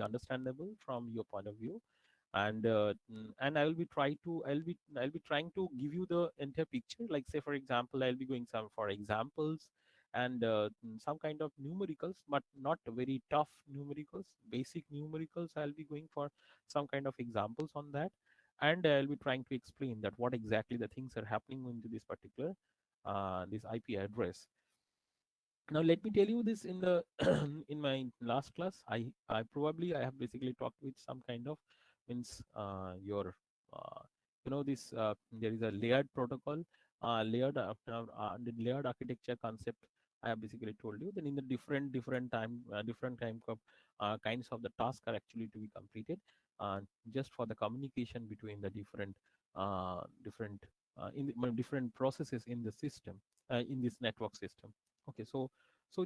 understandable from your point of view. And I will be I'll be trying to give you the entire picture. Like say for example, I'll be going some for examples and some kind of numericals, but not very tough numericals, basic numericals. I'll be going for some kind of examples on that, and I'll be trying to explain that what exactly the things are happening into this particular this IP address. Now let me tell you this in the in my last class. I have basically talked with some kind of means your uh, this there is a layered protocol, the layered architecture concept. I have basically told you. Then in the different time of kinds of the task are actually to be completed, just for the communication between the different different processes in the system, in this network system. Okay, so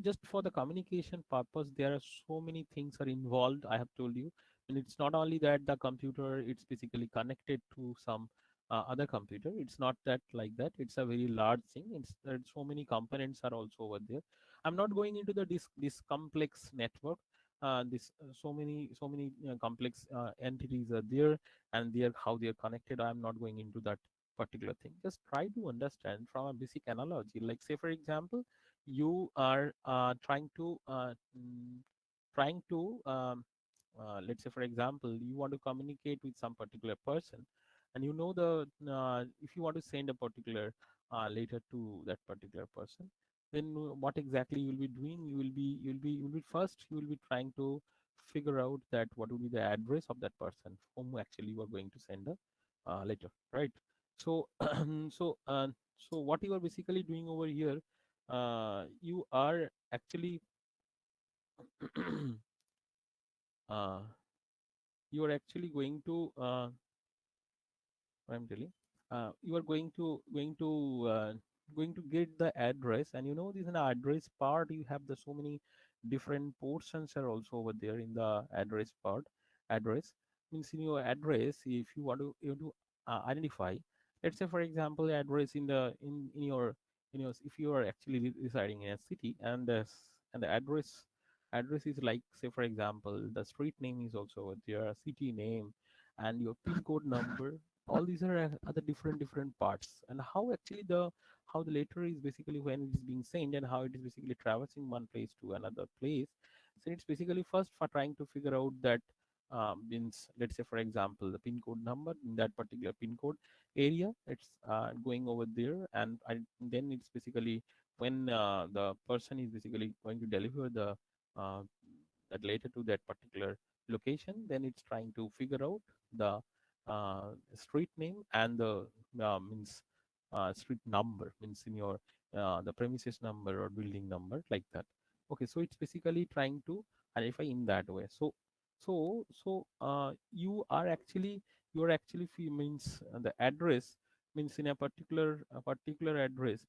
just for the communication purpose, there are so many things are involved. I have told you, and it's not only that the computer it's basically connected to some other computer. It's not that like that. It's a very large thing. It's there so many components are also over there. I'm not going into the this complex network. This so many complex entities are there, and they are how they are connected. I'm not going into that particular thing. Just try to understand from a basic analogy. Like say for example, you are trying to let's say for example, you want to communicate with some particular person, and you know the if you want to send a particular letter to that particular person, then what exactly you will be doing? You will be first you will be trying to figure out that what will be the address of that person whom actually you are going to send a letter, right? So so what you are basically doing over here, you are actually uh, you are actually going to what I'm telling, you are going to get the address, and you know this in the address part you have the so many different portions are also over there in the address part. Address means in your address, if you want to identify, let's say for example, address in your if you are actually residing in a city, and the address is like say for example the street name is also over there, a city name, and your pin code number. All these are the different parts, and how the letter is basically when it is being sent, and how it is basically traversing one place to another place. So it's basically first for trying to figure out that means let's say for example the pin code number in that particular pin code area, it's going over there, and then it's basically when the person is basically going to deliver uh, that letter to that particular location, then it's trying to figure out the street name and the means street number, means in your the premises number or building number, like that. Okay, so it's basically trying to identify in that way. So means the address means in a particular address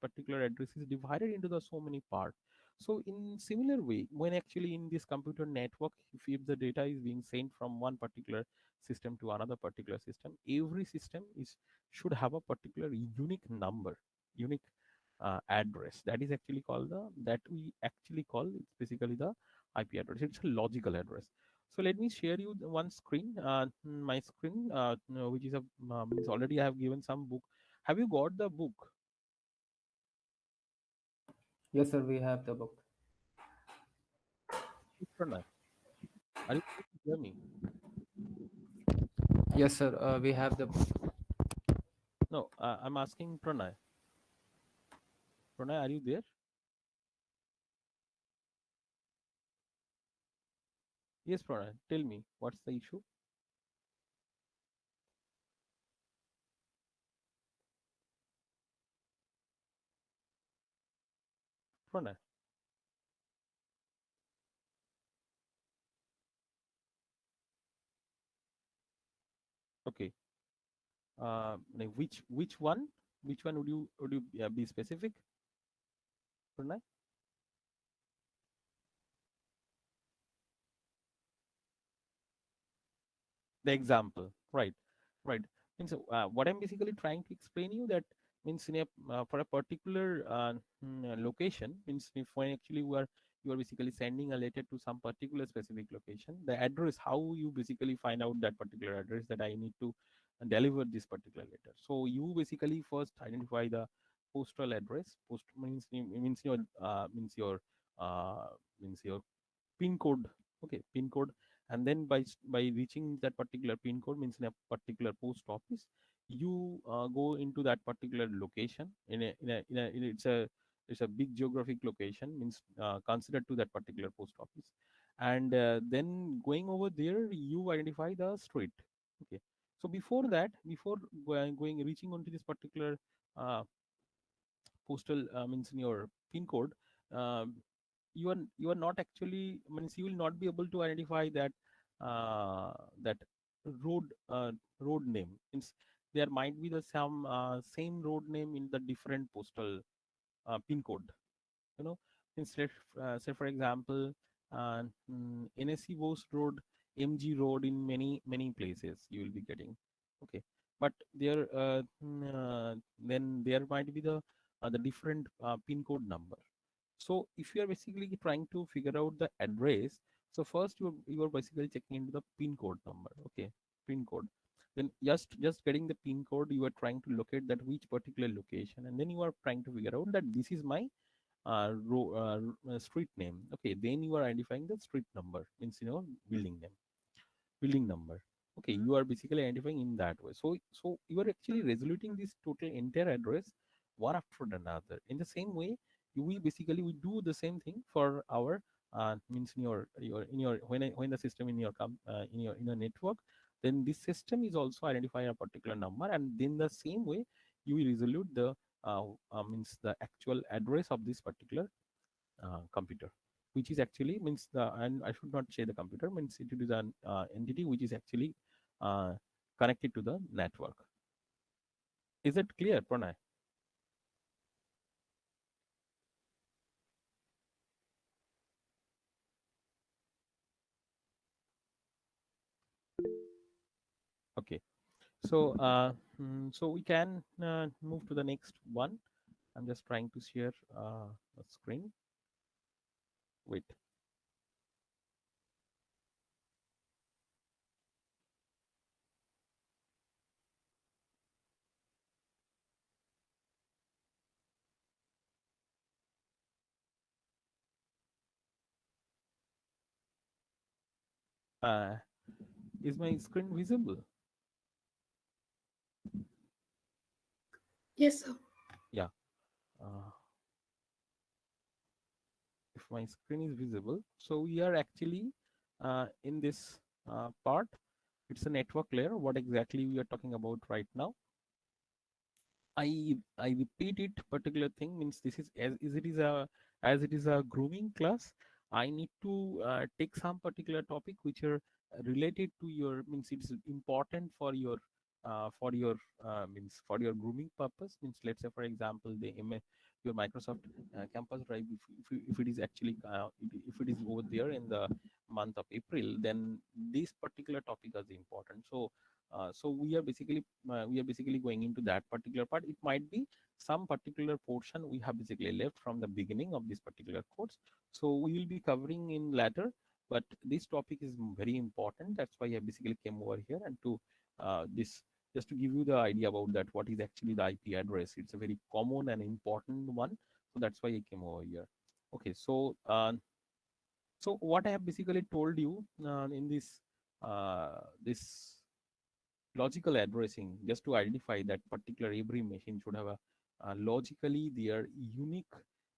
is divided into the so many parts. So in similar way, when actually in this computer network, if the data is being sent from one particular system to another particular system, every system is should have a particular unique number, unique address. That is actually called the that we actually call it's basically the IP address. It's a logical address. So let me share you the one screen, my screen, which is a means already I have given some book. Have you got the book? Yes, sir, we have the book. Pranay? Are you able to hear me? Yes, sir, we have the book. No, I'm asking Pranay. Pranay, are you there? Yes, Pranay. Tell me, what's the issue? Pranay. Okay. Like which one? Which one would you be specific, Pranay? The example, right? Right. Means what I'm basically trying to explain you that means in a for a particular location, means if when actually we are you are basically sending a letter to some particular specific location. The address, how you basically find out that particular address that I need to deliver this particular letter. So you basically first identify the postal address. Post means your uh, means your pin code. Okay, pin code. And then by reaching that particular pin code, means in a particular post office, you go into that particular location it's a big geographic location, means considered to that particular post office. And then going over there, you identify the street. Okay, so before that, before going reaching onto this particular uh, postal means in your pin code, um, you are not actually, means you will not be able to identify that that road road name. Means there might be the some same road name in the different postal pin code, you know. Instead, say for example, NSC Bose Road, MG Road, in many places you will be getting. Okay, but there then there might be the different pin code number. So if you are basically trying to figure out the address, so first you are basically checking into the pin code number. Okay, pin code. Then just getting the pin code, you are trying to locate that which particular location, and then you are trying to figure out that this is my street name. Okay, then you are identifying the street number, means building name, building number. Okay, you are basically identifying in that way. So you are actually resoluting this total entire address one after another. In the same way, we do the same thing for our means in your when the system in your in your network, then this system is also identifying a particular number, and then the same way you will resolve the means the actual address of this particular computer, which is actually means the, and I should not say the computer, means it is an entity which is actually uh, connected to the network. Is it clear, Pranay? Okay, so so we can move to the next one. I'm just trying to share the screen. Wait. uh, is my screen visible? Yes, sir. Yeah. uh, if my screen is visible, so we are actually in this part. It's a network layer, what exactly we are talking about right now. I repeat it particular thing, means this is as it is a, as it is a grooming class. I need to take some particular topic which are related to your, means it's important for your means for your grooming purpose. Means let's say for example your Microsoft campus drive, if it is actually if it is over there in the month of April, then this particular topic is important. So we are basically going into that particular part. It might be some particular portion we have basically left from the beginning of this particular course, so we will be covering in later. But this topic is very important, that's why I basically came over here and to this, just to give you the idea about that what is actually the IP address. It's a very common and important one, so that's why I came over here. Okay, so what I have basically told you in this logical addressing, just to identify that particular every machine should have a logically their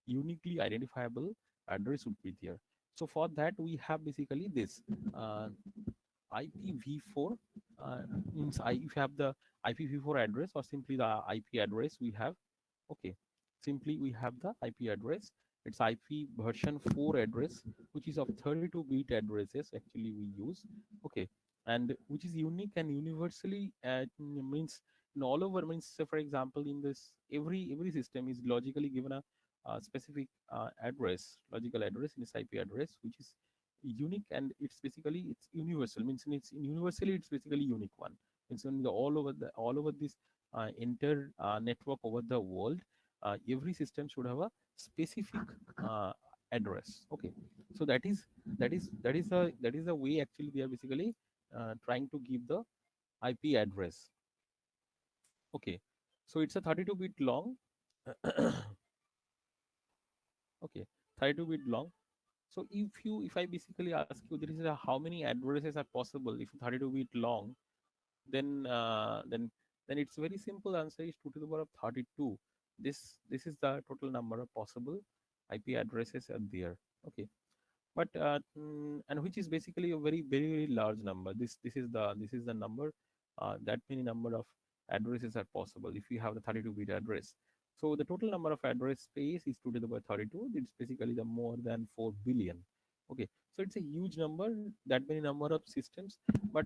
uniquely identifiable address would be there. So for that we have basically this uh, IPv4 means if you have the IPv4 address or simply the IP address we have. Okay, simply we have the IP address. It's IP version 4 address, which is of 32-bit addresses actually we use. Okay, and which is unique and universally means in all over, means say for example in this every system is logically given a specific address, logical address in this IP address, which is unique, and it's universal, means it's universally it's basically unique one. It's in the all over this entire network over the world. Every system should have a specific uh, address. Okay, so that is the way actually they are basically trying to give the IP address. Okay, so it's a 32-bit long. Okay, 32-bit long. So if I basically ask you, there is a, how many addresses are possible if 32-bit long, then then it's very simple answer is 2 to the power of 32. This is the total number of possible IP addresses are there. Okay, but and which is basically a very large number. This is the number, that many number of addresses are possible if you have the 32-bit address. So the total number of address space is 2 to the power 32. It's basically the more than 4 billion. Okay, so it's a huge number, that many number of systems. But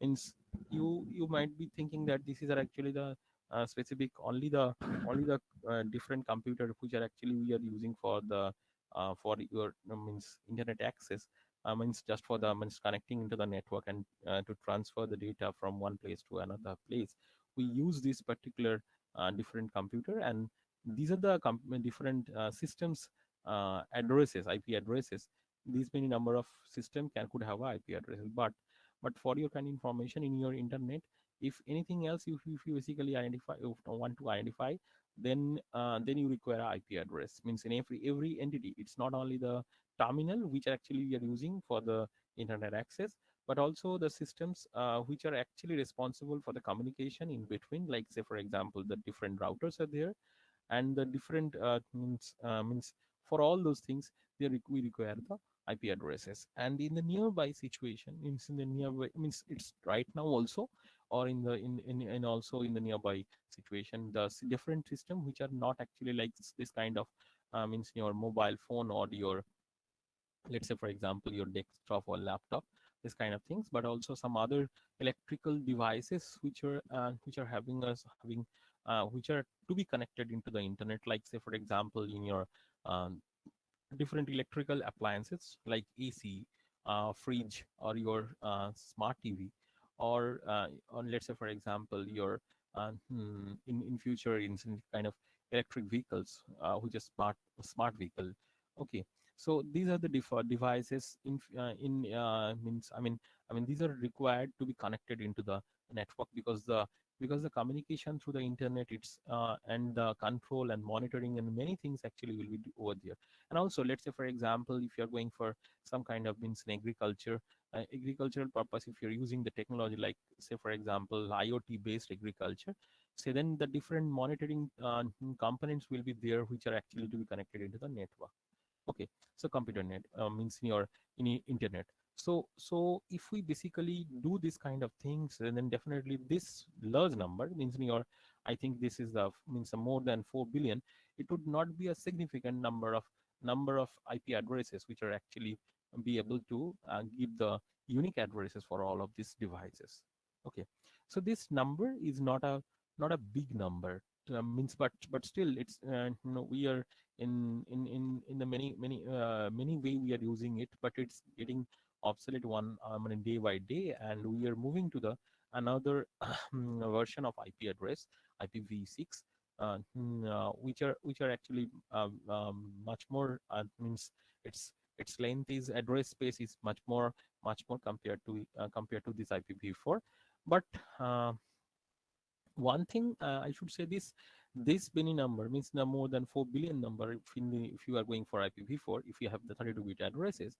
means you might be thinking that this is actually the specific only the different computer which are actually we are using for your means internet access, means just for the means connecting into the network and to transfer the data from one place to another place. We use this particular different computer, and these are the different systems addresses, IP addresses. These many number of system can could have a IP addresses, but for your kind of information in your internet, if anything else, if you basically identify, if you want to identify, then you require a IP address. Means in every entity, it's not only the terminal which actually we are using for the internet access, but also the systems which are actually responsible for the communication in between. Like say for example, the different routers are there, and the different means for all those things we require the IP addresses. And in the nearby situation, means in the nearby, means it's right now also, or in the in also in the nearby situation, the different system which are not actually like this kind of means your mobile phone or your, let's say for example, your desktop or laptop, this kind of things, but also some other electrical devices which are having us having which are to be connected into the internet. Like say for example, in your um, different electrical appliances like AC, fridge, or your smart TV, or let's say for example your in future in some kind of electric vehicles, which is smart vehicle. Okay, so these are the devices in means I mean these are required to be connected into the network, because the communication through the internet, it's and the control and monitoring and many things actually will be over there. And also, let's say for example, if you're going for some kind of means in agriculture, agricultural purpose, if you're using the technology like say for example IoT based agriculture, say then the different monitoring components will be there which are actually to be connected into the network. Okay, so computer net means in your internet. So if we basically do this kind of things, and then definitely this large number means in your, I think this is the means a more than 4 billion. It would not be a significant number of IP addresses which are actually be able to give the unique addresses for all of these devices. Okay, so this number is not a big number, means, but still it's we are in the many way we are using it, but it's getting obsolete one day by day, and we are moving to the another version of IP address, IPv6, which are actually much more means its length is address space is much more compared to this IPv4. But uh, one thing I should say, this Benny number means the more than 4 billion number. If you are going for IPv4, if you have the 32-bit addresses,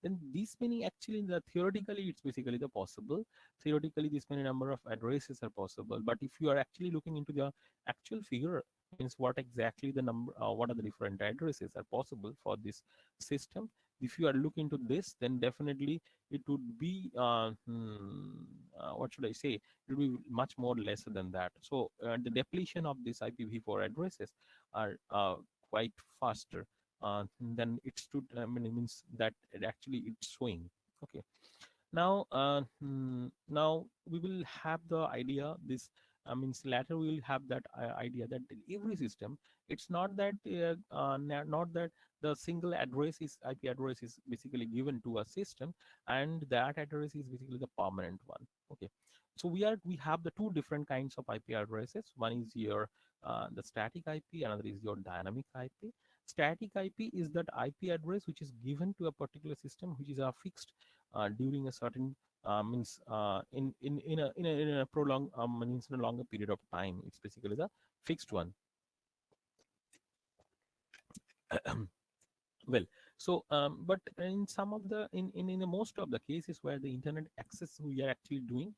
then this many actually in the theoretically it's basically the possible. Theoretically, this many number of addresses are possible. But if you are actually looking into the actual figure, means what exactly the number, what are the different addresses are possible for this system. If you are looking into this, then definitely it would be what should I say? It will be much more lesser than that. So the depletion of these IPv4 addresses are quite faster than it stood. I mean, it means that it actually it's showing. Okay. Now we will have the idea. This means later we will have that idea that every system. It's not that not that the single address is IP address is basically given to a system, and that address is basically the permanent one. Okay, so we have the two different kinds of IP addresses. One is your the static IP, another is your dynamic IP. Static IP is that IP address which is given to a particular system, which is fixed during a certain means in a prolonged means in a longer period of time. It's basically the fixed one. Well, so but in some of the in the most of the cases where the internet access we are actually doing,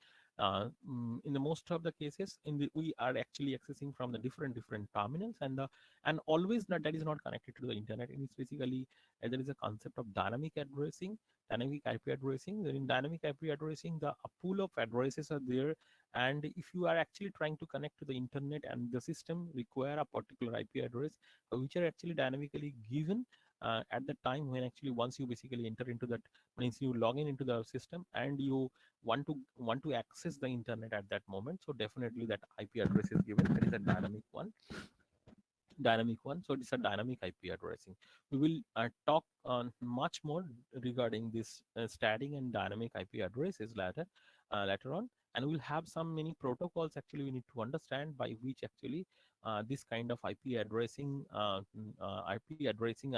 in the most of the cases we are actually accessing from the different terminals, and always not that is not connected to the internet. And it's basically there is a concept of dynamic addressing, dynamic IP addressing. In dynamic IP addressing, the a pool of addresses are there, and if you are actually trying to connect to the internet and the system require a particular IP address, which are actually dynamically given at the time when actually once you basically enter into that, means you log in into the system and you want to access the internet at that moment. So definitely that IP address is given. That is a dynamic one. So it's a dynamic IP addressing. We will talk on much more regarding this static and dynamic IP addresses later on, and we'll have some many protocols actually we need to understand by which actually this kind of IP addressing are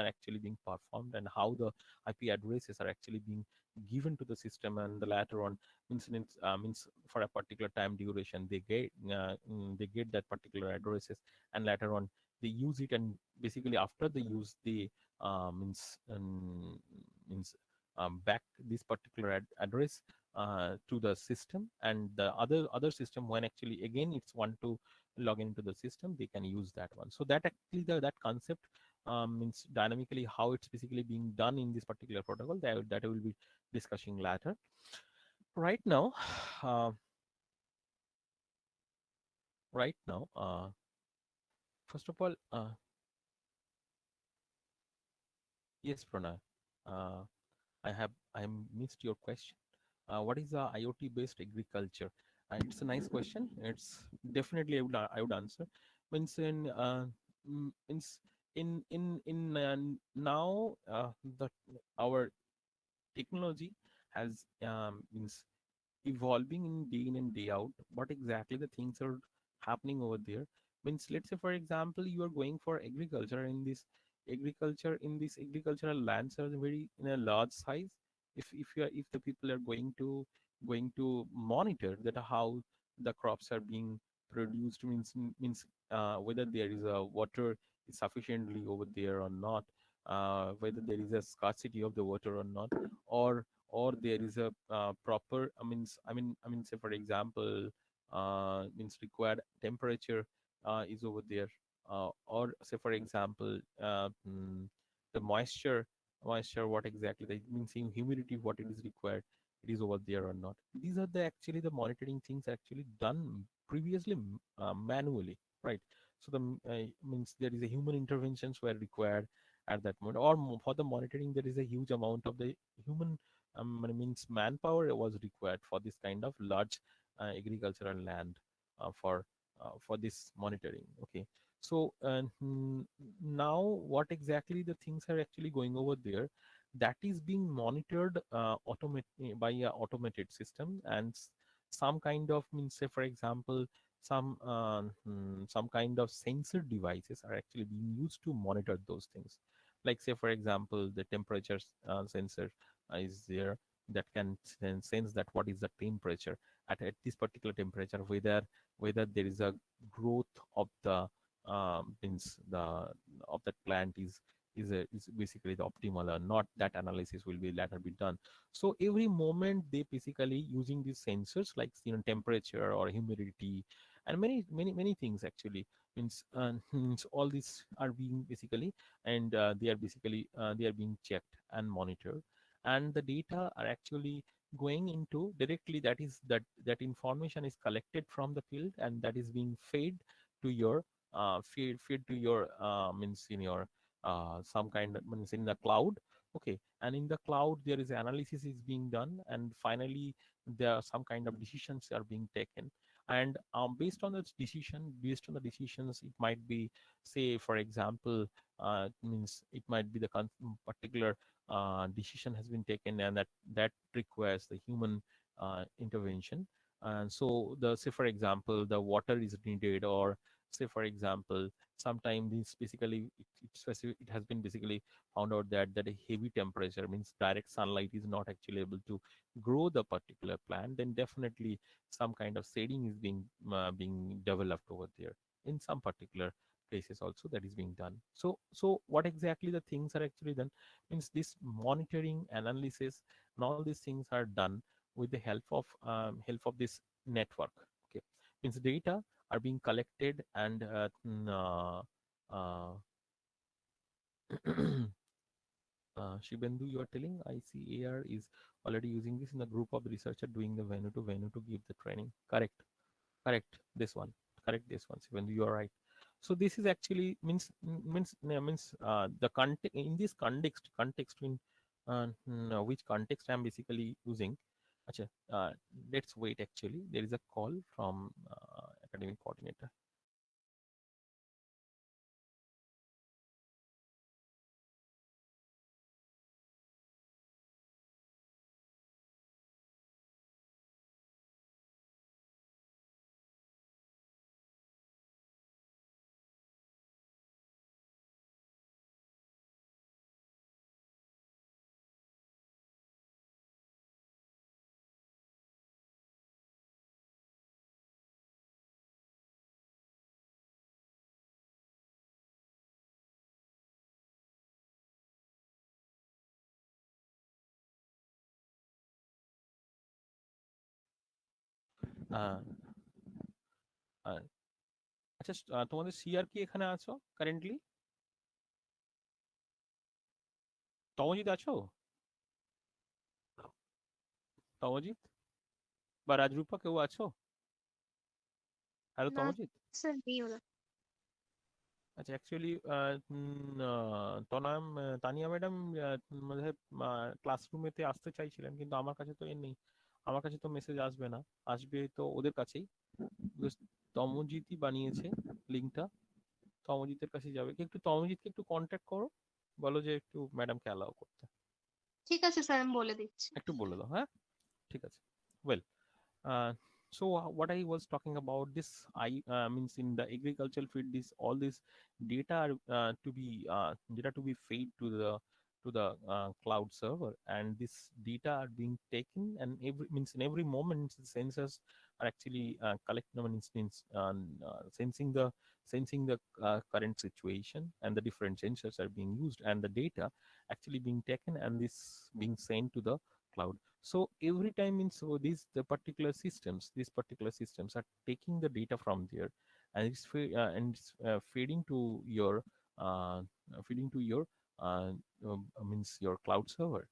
actually being performed, and how the IP addresses are actually being given to the system, and the later on means for a particular time duration they get that particular addresses, and later on they use it, and basically after they use the means back this particular address to the system, and the other system when actually again it's want to log into the system, they can use that one. So that actually that concept means dynamically how it's basically being done in this particular protocol, that I will be discussing later. Right now, uh, right now, first of all, yes, Pranay. Uh, I missed your question. What is a IoT based agriculture? It's a nice question. It's definitely I would answer. Means means in now the our technology has means evolving in day in and day out. What exactly the things are happening over there? Means let's say for example you are going for agriculture, in this agricultural lands are very in a large size. If the people are going to monitor that how the crops are being produced, means whether there is a water is sufficiently over there or not, whether there is a scarcity of the water or not, or there is a proper I mean say for example means required temperature is over there, or say for example the moisture what exactly that means in humidity what it is required, it is over there or not. These are the actually the monitoring things actually done previously manually, right? So means there is a human interventions were required at that moment, or for the monitoring there is a huge amount of the human means manpower was required for this kind of large agricultural land for this monitoring. Okay, so now what exactly the things are actually going over there, that is being monitored by a automated system, and some kind of means say for example some kind of sensor devices are actually being used to monitor those things, like say for example the temperature sensor is there that can sense that what is the temperature at this particular temperature, whether there is a growth of the means the of that plant is basically the optimal or not. That analysis will be later be done. So every moment they basically using these sensors like temperature or humidity and many things actually means all these are being basically, and they are being checked and monitored, and the data are actually going into directly, that information is collected from the field and that is being fed to your feed to your means in your some kind of means in the cloud. Okay, and in the cloud there is analysis is being done, and finally there are some kind of decisions are being taken, and based on the decisions it might be, say for example means it might be the particular decision has been taken, and that requires the human intervention. And so the say for example the water is needed, or say for example, sometime this basically it has been basically found out that a heavy temperature means direct sunlight is not actually able to grow the particular plant, then definitely some kind of shading is being developed over there in some particular places also that is being done. So what exactly the things are actually done means this monitoring analysis and all these things are done with the help of this network. Okay, means data are being collected and uh, Shibendu, you are telling I see AR is already using this in the group of researcher doing the venue to give the training. Correct, correct. This one, correct. This one, Shibendu, you are right. So this is actually means the context in this context in which context I am basically using. Acha, let's wait. Actually, there is a call from academic coordinator. Uh, uh, আচ্ছা তোমাদের CR কি এখানে আছো currently? Tamajit আছো? তমজিৎ বা রাজরূপা কেউ আছো? Hello না তমজিৎ। স্যার নেই ওরা। আচ্ছা অ্যাকচুয়ালি তনয় তানিয়া ম্যাডাম বোধহয় ক্লাসরুমেতে আসতে চাইছিলেন কিন্তু আমার কাছে তো এ নেই। আমার কাছে তো মেসেজ আসবে না, আসবে তো ওদের কাছেই। Because তমজিৎই বানিয়েছে লিঙ্কটা, তমজিতের কাছে যাবে। কি একটু তমজিৎকে একটু কন্ট্যাক্ট করো, বলো যে একটু ম্যাডামকে অ্যালাউ করতে। ঠিক আছে স্যার, আমি বলে দিচ্ছি। একটু বলে দাও, হ্যাঁ? ঠিক আছে। Well, Uh, so what I was talking about this, I means in the agricultural field, this all this data are, data to be fed to the cloud server, and this data are being taken, and every means in every moment the sensors are actually collecting means sensing the current situation, and the different sensors are being used, and the data actually being taken and this being sent to the cloud. So every time in so these particular systems are taking the data from there, and it's feeding to your uh, feeding to your means your cloud server,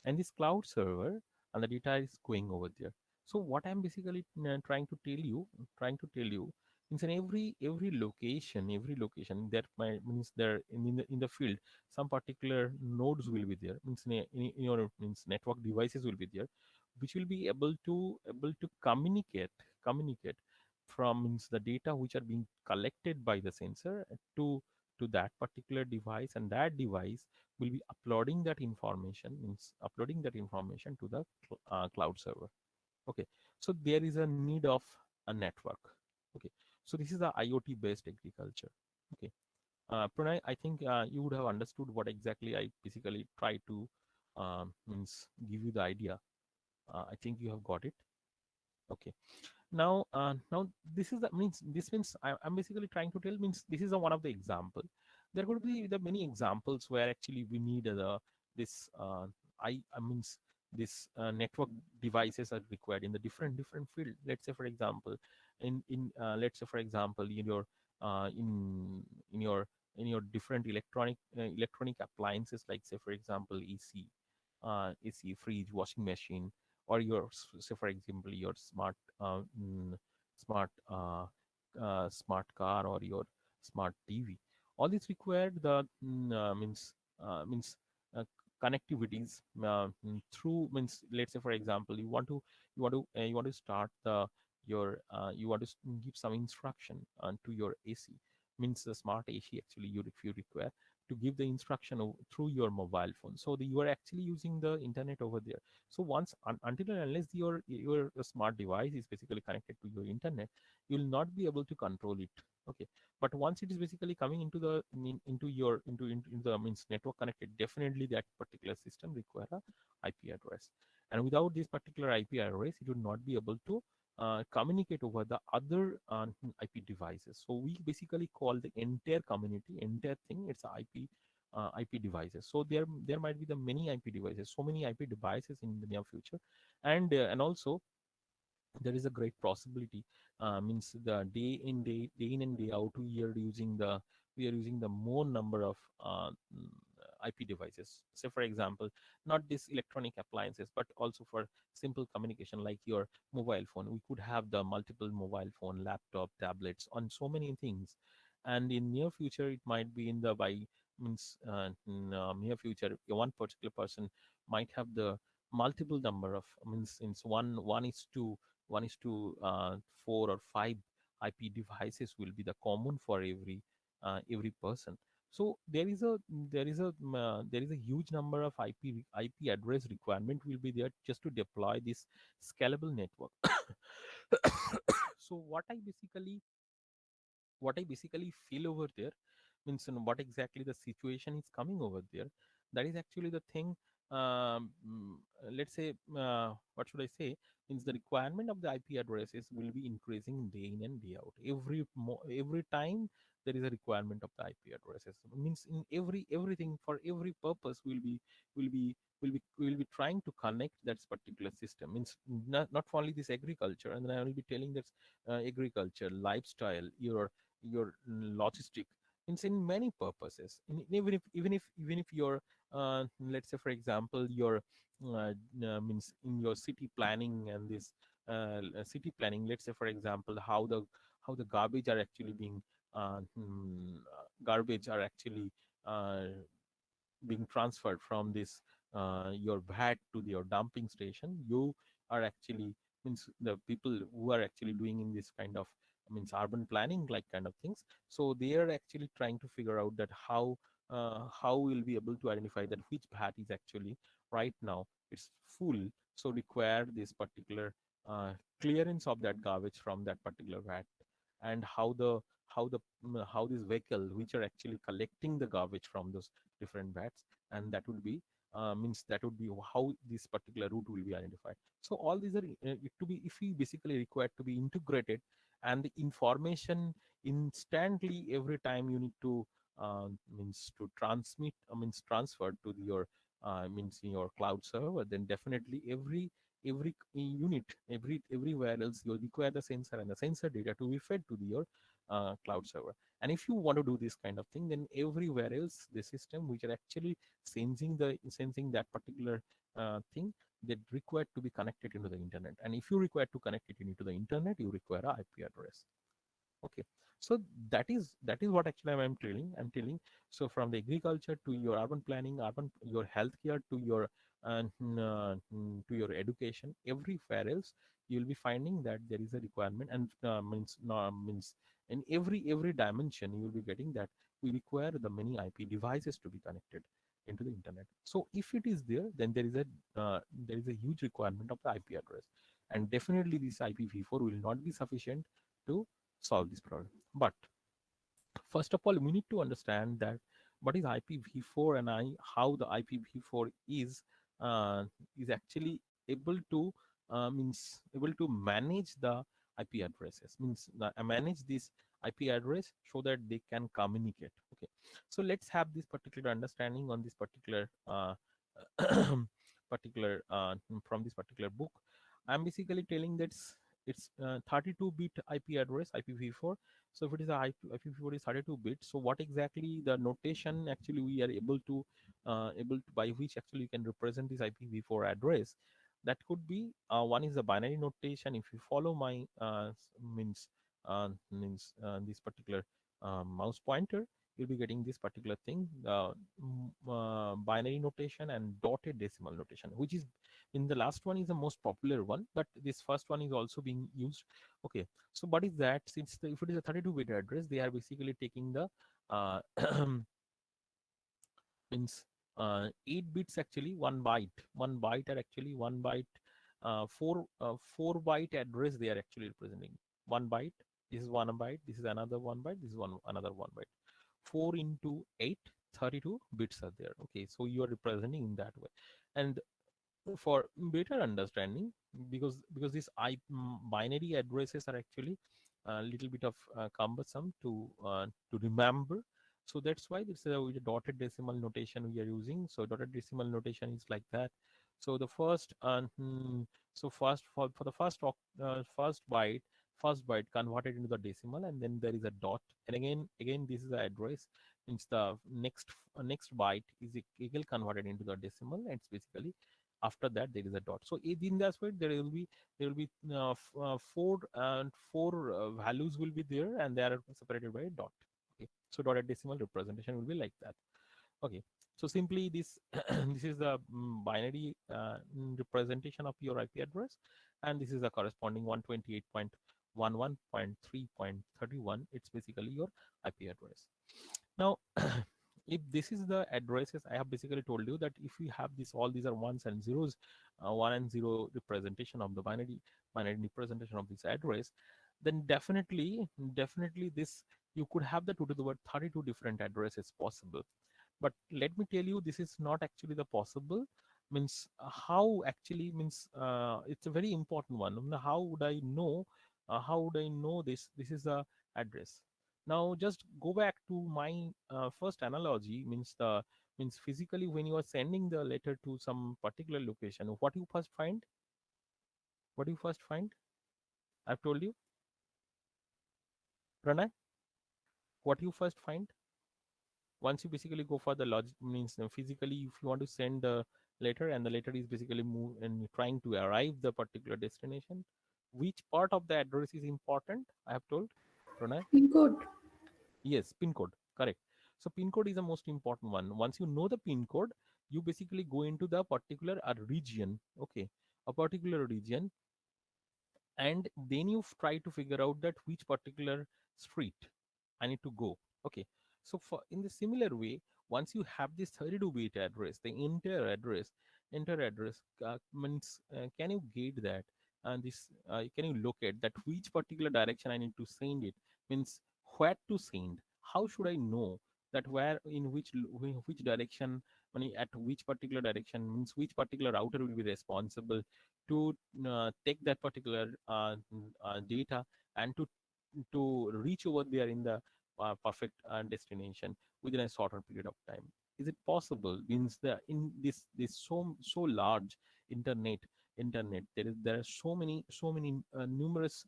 and this cloud server and the data is going over there. So what I'm basically trying to tell you means in every location that means there in the field some particular nodes will be there, means in your means network devices will be there, which will be able to communicate from means the data which are being collected by the sensor to that particular device, and that device will be uploading that information to the cloud server. Okay, so there is a need of a network. Okay, so this is the IoT based agriculture. Okay, Pranay, I think you would have understood what exactly I basically try to means give you the idea. I think you have got it. Okay, now this is the means this means I'm basically trying to tell means this is a one of the example. There could be the many examples where actually we need this I means this network devices are required in the different field. Let's say for example let's say for example in your in your different electronic appliances, like say for example AC, fridge, washing machine, or your say for example your smart smart car or your smart TV. All this required the means uh, connectivities through means let's say for example you want to start the your you want to give some instruction to your AC, means the smart AC actually you if you require to give the instruction through your mobile phone. So you are actually using the internet over there. So once until and unless your smart device is basically connected to your internet, you will not be able to control it. Okay, but once it is basically coming into the into your into the means network connected, definitely that particular system require a IP address. And without this particular IP address, it would not be able to communicate over the other IP devices. So we basically call the entire community, entire thing, it's IP devices. So there might be the many IP devices, so many IP devices in the near future, and also there is a great possibility, means the day in and day out we are using the more number of IP devices. Say for example, not this electronic appliances, but also for simple communication like your mobile phone. We could have the multiple mobile phone, laptop, tablets on so many things. And in near future it might be in the by means near future one particular person might have the multiple number of means since one is to 4 or 5 IP devices will be the common for every person. So there is a huge number of IP address requirement will be there just to deploy this scalable network. So what I basically feel over there means what exactly the situation is coming over there. That is actually the thing. Let's say, what should I say? Means the requirement of the IP addresses will be increasing day in and day out. Every time there is a requirement of the IP addresses. Means in everything for every purpose will be will be trying to connect that particular system. Means not only this agriculture, and then I will be telling that agriculture, lifestyle, your logistic, means in many purposes. Even if your let's say for example your means in your city planning and this city planning, let's say for example how the garbage are actually being garbage are actually uh, being transferred from this your vat to your dumping station. You are actually means the people who are actually doing in this kind of means urban planning like kind of things. So they are actually trying to figure out that how we'll be able to identify that which vat is actually right now it's full, so require this particular uh, clearance of that garbage from that particular vat, and how this vehicle which are actually collecting the garbage from those different vats, and that would be means that would be how this particular route will be identified. So all these are to be if we basically required to be integrated, and the information instantly every time you need to means to transmit means transfer to your means in your cloud server, then definitely every unit everywhere else you'll require the sensor and the sensor data to be fed to your cloud server. And if you want to do this kind of thing, then everywhere else the system which are actually sensing that particular thing, that required to be connected into the internet. And if you require to connect it into the internet, you require a IP address. Okay, so that is what actually I'm telling. So from the agriculture to your urban planning, urban your healthcare to your to your education, everywhere else you will be finding that there is a requirement, and means no, means in every dimension you will be getting that we require the many IP devices to be connected into the internet. So if it is there, then there is a huge requirement of the IP address, and definitely this IPv4 will not be sufficient to solve this problem. But first of all, we need to understand that what is IPv4, and how the IPv4 is actually able to means able to manage the IP addresses, means manage this IP address so that they can communicate. Okay, so let's have this particular understanding on this particular particular from this particular book. I'm basically telling that it's 32-bit IP address, IPv4. So if it is a IPv4 is 32 bits, so what exactly the notation actually we are able to by which actually you can represent this IPv4 address? That could be one is the binary notation. If you follow my this particular mouse pointer, you'll be getting this particular thing, binary notation and dotted decimal notation, which is in the last one is the most popular one, but this first one is also being used. Okay, so what is that? Since if it is a 32-bit address, they are basically taking the uh, means 8 bits actually, one byte are actually one byte, four byte address they are actually representing. One byte, this is one byte, this is another one byte, this is one another one byte. 4 into 8, 32 bits are there. Okay, so you are representing in that way. And for better understanding, because these binary addresses are actually a little bit of cumbersome to remember, so that's why this is a dotted decimal notation we are using. So dotted decimal notation is like that. So the first so first for the first byte converted into the decimal, and then there is a dot, and again this is the address, means the next byte is again converted into the decimal, and it's basically after that there is a dot. So in that way there will be four values will be there, and they are separated by a dot. Okay, so dotted decimal representation will be like that. Okay, so simply this this is the binary representation of your IP address, and this is the corresponding 128.11.3.31. It's basically your IP address. Now, if this is the addresses, I have basically told you that if we have this, all these are ones and zeros, one and zero representation of the binary representation of this address, then definitely this you could have the 2 to the power 32 different addresses possible. But let me tell you, this is not actually the possible. Means how actually means it's a very important one. How would I know? How would I know this is the address? Now just go back to my first analogy. Means physically when you are sending the letter to some particular location, what you first find? What do you first find? I've told you, Pranay. What you first find? Once you basically go for the logic, means physically if you want to send a letter and the letter is basically move and trying to arrive the particular destination, which part of the address is important? I have told, Pranay. Pin code. Yes, pin code, correct. So pin code is the most important one. Once you know the pin code, you basically go into the particular region. Okay, a particular region, and then you try to figure out that which particular street I need to go. Okay, so for in the similar way, once you have this 32-bit address, the entire address means can you get that? And this can you locate that which particular direction I need to send it? Means where to send? How should I know that where in which direction? At which particular direction means which particular router will be responsible to take that particular data and to reach over there in the perfect destination within a shorter period of time. Is it possible? Means the in this so large internet there are so many numerous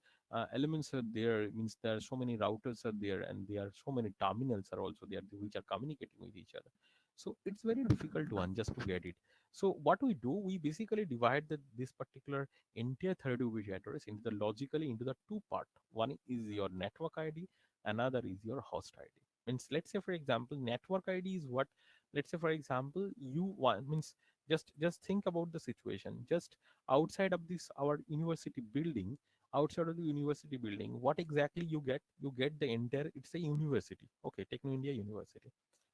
elements are there. Means there are so many routers are there, and there are so many terminals are also there which are communicating with each other. So it's very difficult one just to get it. So what we do, we basically divide this particular entire 32-bit address into the logically into the two part. One is your network ID, another is your host ID. Means let's say for example, network ID is what. Let's say for example, you want means just think about the situation. Just outside of this our university building, outside of the university building, what exactly you get? You get the entire. It's a university. Okay, Techno India University.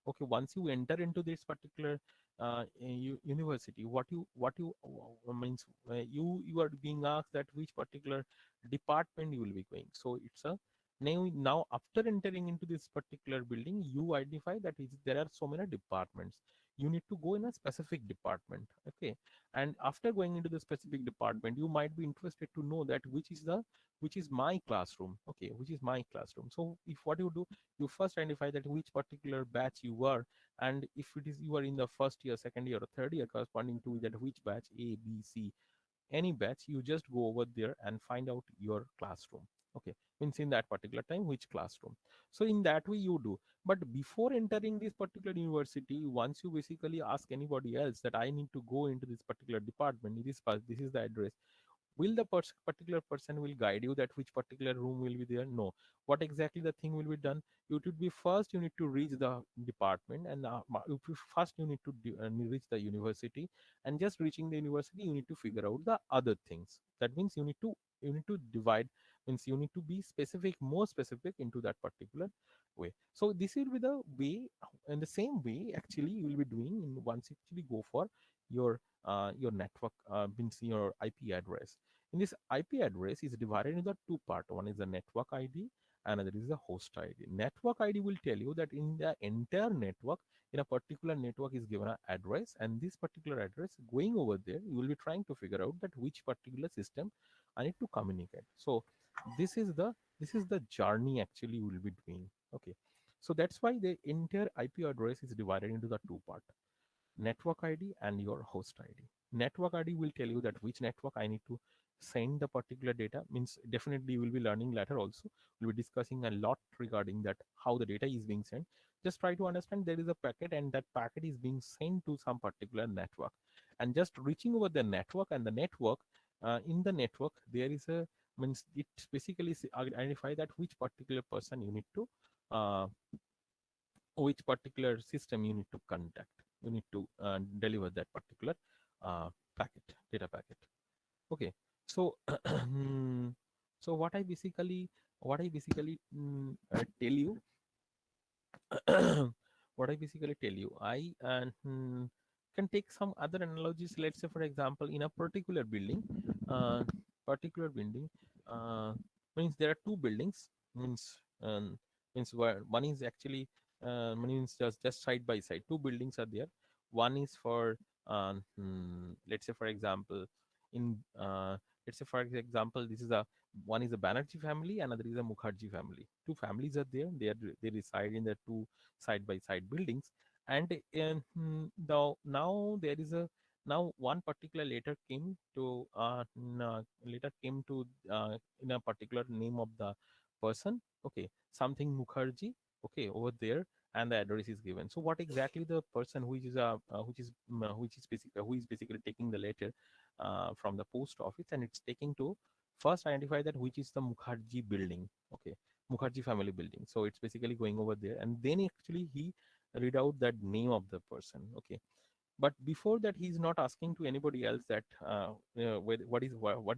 Okay, once you enter into this particular university, what you means you are being asked that which particular department you will be going. So it's a now after entering into this particular building, you identify that there are so many departments. You need to go in a specific department. Okay, and after going into the specific department, you might be interested to know that which is my classroom. Okay, which is my classroom. So if what you do, you first identify that which particular batch you are, and if it is you are in the first year, second year, or third year corresponding to that which batch, A, B, C, any batch, you just go over there and find out your classroom. Okay, means in that particular time which classroom. So in that way you do. But before entering this particular university, once you basically ask anybody else that I need to go into this particular department, this is the address, will the particular person will guide you that which particular room will be there? No. What exactly the thing will be done? It would be first you need to reach the department, and first you need to reach the university, and just reaching the university you need to figure out the other things. That means you need to divide Means you need to be specific, more specific into that particular way. So this will be the way, in the same way actually you will be doing in once you actually go for your network, means your IP address. In this IP address is divided into two part. One is the network ID, another is the host ID. Network ID will tell you that in the entire network, in a particular network is given an address, and this particular address going over there, you will be trying to figure out that which particular system I need to communicate. So this is the journey actually you will be doing. Okay, so that's why the entire IP address is divided into the two part: network ID and your host ID. Network ID will tell you that which network I need to send the particular data. Means definitely you will be learning later also. We'll be discussing a lot regarding that how the data is being sent. Just try to understand there is a packet and that packet is being sent to some particular network. And just reaching over the network, and the network, in the network there is a, means it basically identify that which particular person you need to, uh, which particular system you need to contact, you need to deliver that particular packet, data packet. Okay, so so what I basically tell you what I basically tell you, can take some other analogies. Let's say, for example, in a uh, particular building, uh, means there are two buildings. Means means where one is actually, means just side by side. Two buildings are there. One is for, let's say, for example, in let's say, for example, this is a one is a Banerjee family, another is a Mukherjee family. Two families are there. They reside in the two side by side buildings. And now there is a, now one particular letter came to, later came to, in a particular name of the person. Okay, something Mukherjee. Okay, over there, and the address is given. So what exactly the person who is who is basically taking the letter from the post office, and it's taking to first identify that which is the Mukherjee building. Okay, Mukherjee family building. So it's basically going over there, and then actually he read out that name of the person. Okay, but before that he's not asking to anybody else that, what is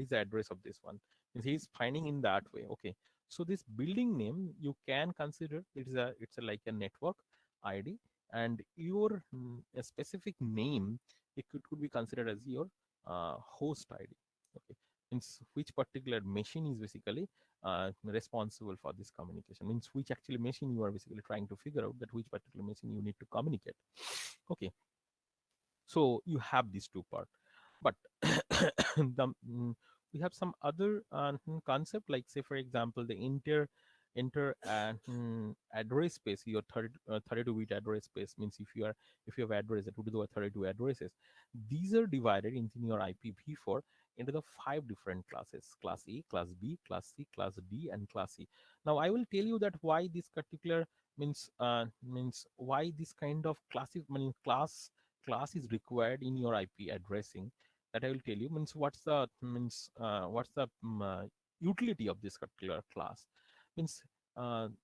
the address of this one. Means he's finding in that way. Okay, so this building name you can consider it's a like a network ID, and your, a specific name, it could be considered as your host ID. Okay, means which particular machine is basically responsible for this communication. Means which actually machine you are basically trying to figure out that which particular machine you need to communicate. Okay, so you have these two part. But we have some other concept, like say for example the inter address space, your 32-bit address space. Means if you have address that would do 32 addresses, these are divided into your IPv4 into the five different classes: class A, class B, class C, class D, and class C. Now I will tell you that why this particular, means why this kind of class is required in your IP addressing. That I will tell you. Means what's the utility of this particular class. Means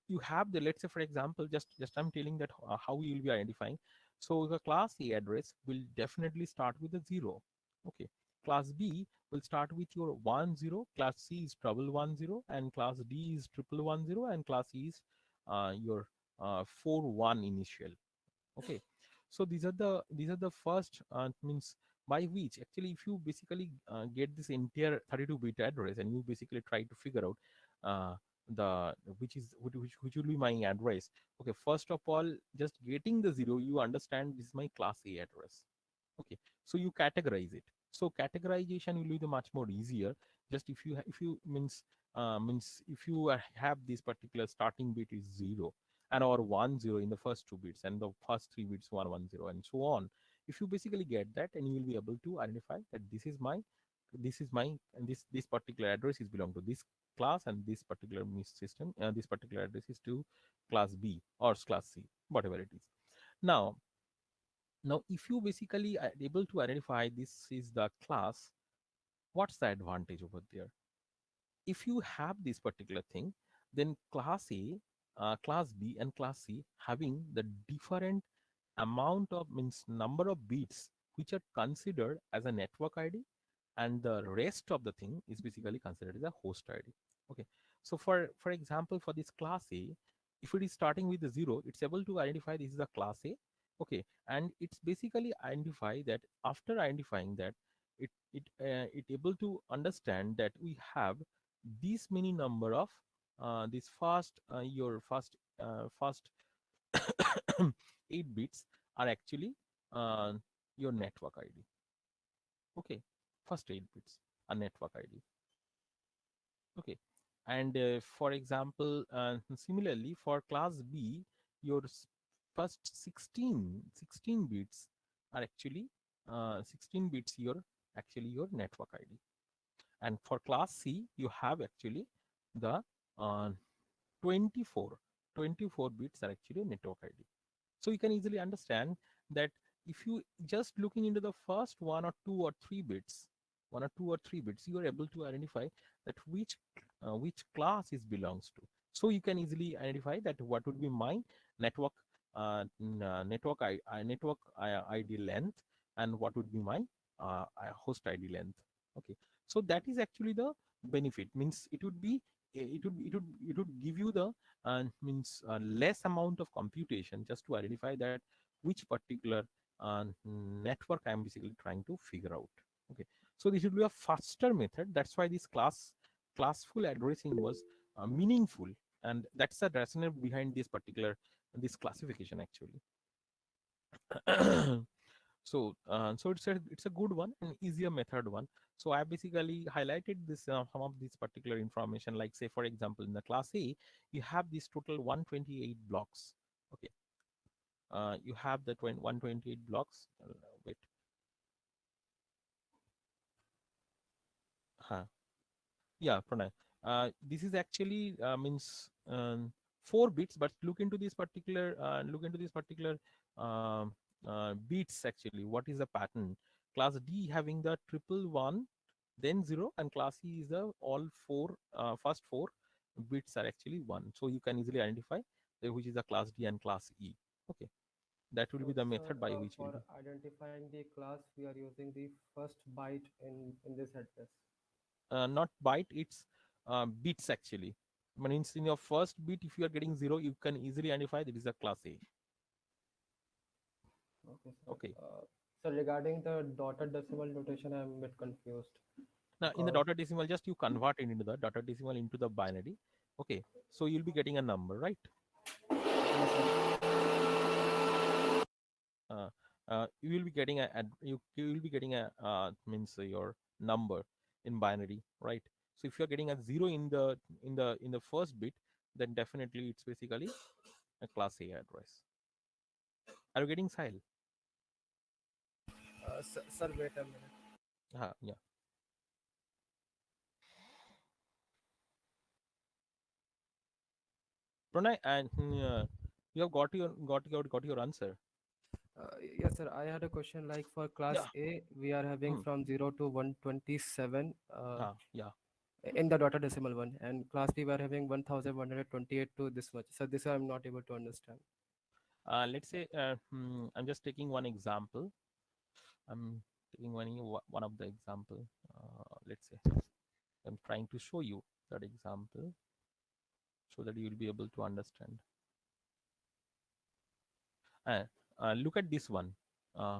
you have the, let's say for example, just I'm telling that how you will be identifying. So the class A address will definitely start with a 0. Okay, class B will start with your 10, class C is 1110, and class D is 1110, and class E is your 41 initial. Okay, so these are the first, means by which actually if you basically get this entire 32-bit address, and you basically try to figure out uh, the which will be my address. Okay, first of all, just getting the 0, you understand this is my class A address. Okay, so you categorize it. So categorization will be the much more easier. Just if you means if you have this particular starting bit is 0, and or 10 in the first two bits, and the first three bits 110, and so on. If you basically get that, and you will be able to identify that this is my and this particular address is belong to this class, and this particular system, this particular address is to class B or class C, whatever it is. Now, if you basically are able to identify this is the class, what's the advantage over there? If you have this particular thing, then class A, class B, and class C having the different amount of, means number of bits which are considered as a network ID, and the rest of the thing is basically considered as a host ID. Okay. So for example, for this class A, if it is starting with the 0, it's able to identify this is a class A. Okay. And it's basically identify that after identifying that, it able to understand that we have this many number of this first your first 8 bits are actually uh, your network ID. Okay. First 8 bits are network ID. Okay. And for example, similarly for class B, your first 16 bits are actually 16 bits your actually your network ID. And for class C, you have actually the uh, 24 24 bits are actually network ID. So you can easily understand that if you just looking into the first 1 or 2 or 3 bits, you are able to identify that which class it belongs to. So you can easily identify that what would be my network ID length, and what would be my host ID length. Okay, so that is actually the benefit. Means it would give you the means less amount of computation just to identify that which particular network I am basically trying to figure out. Okay, so this should be a faster method. That's why this classful addressing was meaningful, and that's the rationale behind this classification actually. So it's a good one and easier method one. So I basically highlighted this some of this particular information, like say for example in the class A you have this total 128 blocks. Okay, you have the 128 blocks. Wait, huh. Yeah, Pranay. This is actually means 4 bits, but look into this particular bits actually. What is the pattern? Class D having the triple one, then 0, and class E is the all first 4 bits are actually 1. So you can easily identify which is the class D and class E. Okay, that will be So, the sir, method by which you'll for be. identifying the class, we are using the first byte in this address. Not byte, it's bits actually. Means in your first bit, if you are getting 0, you can easily identify that is a class A. Okay, sir. Okay. So regarding the dotted decimal notation, I'm a bit confused Now in the because dotted decimal, just you convert it into the dotted decimal into the binary. Okay. So you'll be getting a number, right? yes, sir. Uh, you will be getting you will be getting a means your number in binary, right? So if you're getting a 0 in the first bit, then definitely it's basically a class A address. Are you getting Sahil? Sir, wait a minute. Yeah. Pranay, and you have got your answer. Yes, sir. I had a question like for class Yeah. A, we are having Hmm. from 0 to 127 Yeah. in the dotted decimal one, and class B we are having 1128 to this much. So this I'm not able to understand. Let's say I'm just taking one example. I'm taking one of the example. Let's say I'm trying to show you that example so that you will be able to understand. Uh, Look at this one. Uh,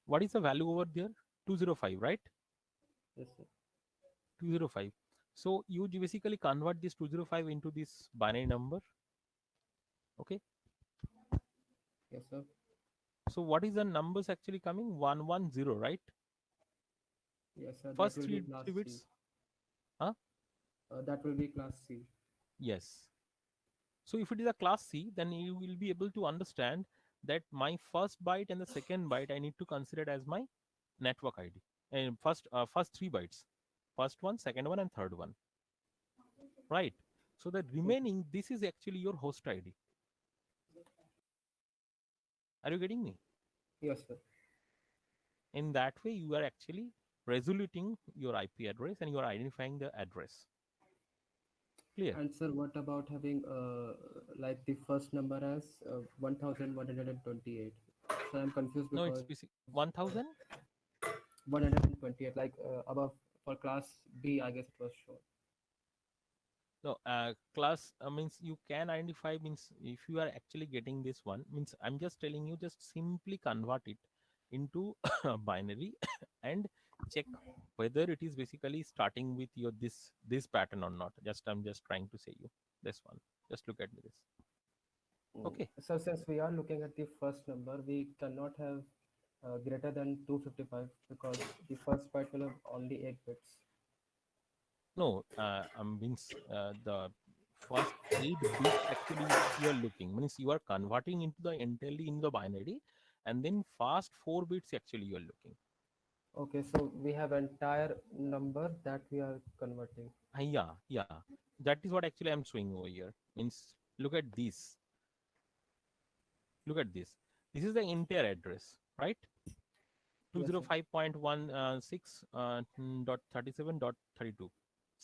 what is the value over there? 205, right? Yes, sir. 205. So you basically convert this 205 into this binary number. Okay. Yes, sir. So what is the numbers actually coming? 110, right? Yes, sir. That First will be class three C. bits. Huh? That will be class C. Yes. So if it is a class C, then you will be able to understand that my first byte and the second byte I need to consider it as my network ID. And first 3 bytes, first one, second one, and third one, right? So the Okay. remaining, this is actually your host ID. Are you getting me? Yes, sir. In that way, you are actually resoluting your IP address and you are identifying the address. Clear? And sir, what about having like the first number as 1128? So I'm confused No, it's because basic 1000. 128, like above for class B, I guess it was shown. No, class means you can identify, means if you are actually getting this one, means I'm just telling you, just simply convert it into binary and check whether it is basically starting with your this pattern or not. Just I'm just trying to say you this one. Just look at this. Okay. So since we are looking at the first number, we cannot have greater than 255 because the first byte will have only 8 bits. No, means the first 8 bits actually you are looking, means you are converting into the entirely in the binary, and then first 4 bits actually you are looking. Okay, so we have entire number that we are converting. Yeah, yeah. That is what actually I'm showing over here. Means look at this. Look at this. This is the entire address, right? Yes, sir. 205.16 dot 37 dot 32.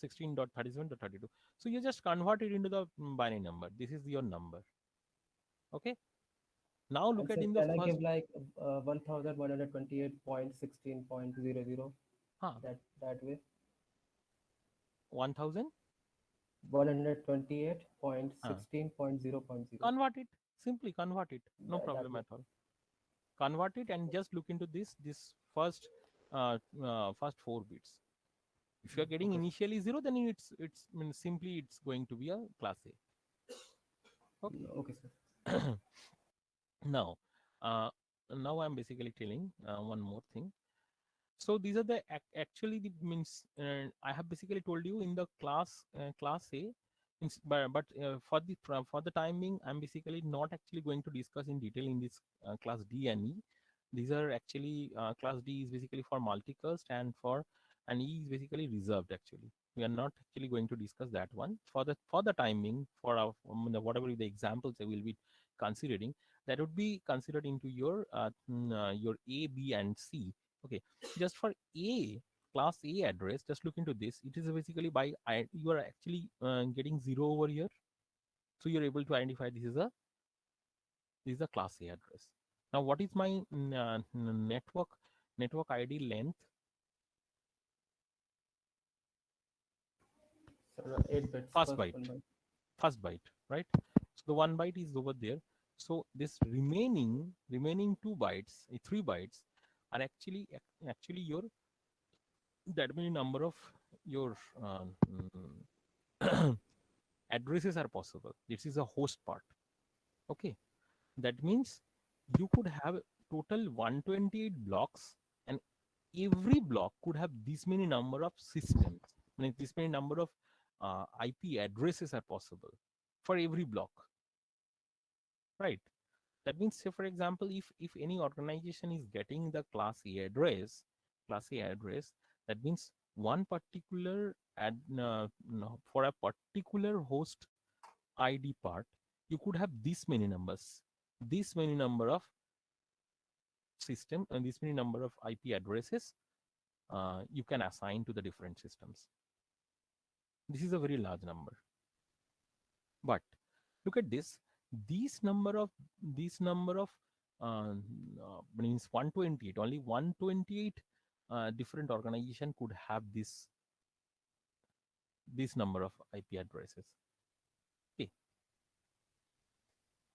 16.37.32. So you just convert it into the binary number. This is your number. Okay. Now And look at so in the can I first give like 1128.16.00 huh, that way? 1000. Huh. 128.16.0.0 Convert it. Simply convert it. No that problem way. at all. Convert it and just look into this first first 4 bits. If you are getting Okay, sir. initially 0, then it's mean, simply it's going to be a class A. Okay. Okay, sir. Now, uh, now I'm basically telling one more thing. So these are the actually the means I have basically told you in the class A. But for the time being, I'm basically not actually going to discuss in detail in this class D and E. These are actually class D is basically for multicast, and E is basically reserved. Actually, we are not actually going to discuss that one for the timing for our whatever the examples I will be considering, that would be considered into your A, B, and C. Okay, just for A class A address, just look into this. It is basically you are actually getting 0 over here, so you're able to identify this is a class A address. Now, what is my network ID length? So 8 bits First first byte, one byte. first byte, right? So the 1 byte is over there. So this remaining 2 bytes, 3 bytes, are actually your that many number of your addresses are possible. This is a host part. Okay, that means you could have total 128 blocks, and every block could have this many number of systems. I mean, this many number of IP addresses are possible for every block, right? That means, say for example, if any organization is getting the class A address, that means one particular no, for a particular host ID part, you could have this many numbers, this many number of system, and this many number of IP addresses you can assign to the different systems. This is a very large number. But look at this. These number of means 128. Only 128 different organization could have this number of IP addresses. Okay,